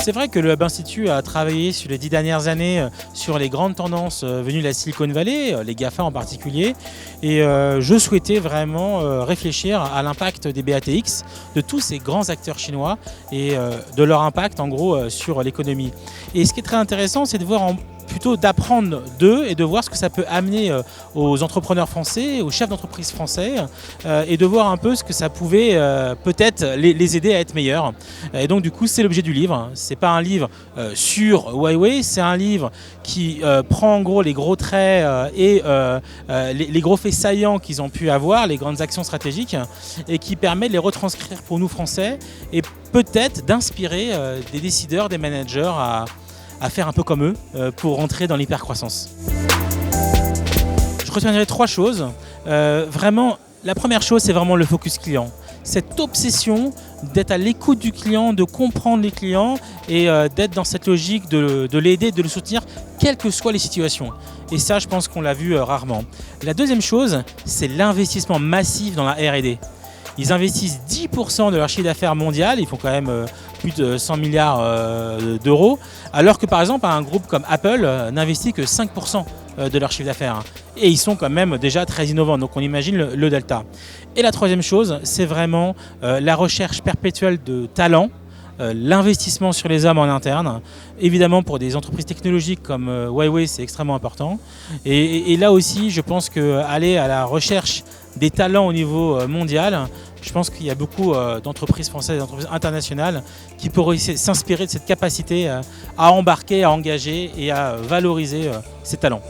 c'est vrai que le Hub Institute a travaillé sur les 10 dernières années sur les grandes tendances venues de la Silicon Valley, les GAFA en particulier. Et je souhaitais vraiment réfléchir à l'impact des BATX, de tous ces grands acteurs chinois et de leur impact en gros sur l'économie. Et ce qui est très intéressant, c'est de voir plutôt d'apprendre d'eux et de voir ce que ça peut amener aux entrepreneurs français, aux chefs d'entreprise français et de voir un peu ce que ça pouvait peut-être les aider à être meilleurs. Et donc du coup c'est l'objet du livre. C'est pas un livre sur Huawei, c'est un livre qui prend en gros les gros traits et les gros faits saillants qu'ils ont pu avoir, les grandes actions stratégiques et qui permet de les retranscrire pour nous Français et peut-être d'inspirer des décideurs, des managers à faire un peu comme eux pour rentrer dans l'hypercroissance. Je retiendrai 3 choses. Vraiment, la première chose, c'est vraiment le focus client. Cette obsession d'être à l'écoute du client, de comprendre les clients et d'être dans cette logique de l'aider, de le soutenir, quelles que soient les situations. Et ça, je pense qu'on l'a vu rarement. La deuxième chose, c'est l'investissement massif dans la R&D. Ils investissent 10% de leur chiffre d'affaires mondial, ils font quand même plus de 100 milliards d'euros, alors que par exemple un groupe comme Apple n'investit que 5% de leur chiffre d'affaires. Et ils sont quand même déjà très innovants, donc on imagine le delta. Et la troisième chose, c'est vraiment la recherche perpétuelle de talents, l'investissement sur les hommes en interne. Évidemment, pour des entreprises technologiques comme Huawei, c'est extrêmement important. Et là aussi, je pense qu'aller à la recherche des talents au niveau mondial, je pense qu'il y a beaucoup d'entreprises françaises et d'entreprises internationales qui pourraient s'inspirer de cette capacité à embarquer, à engager et à valoriser ces talents.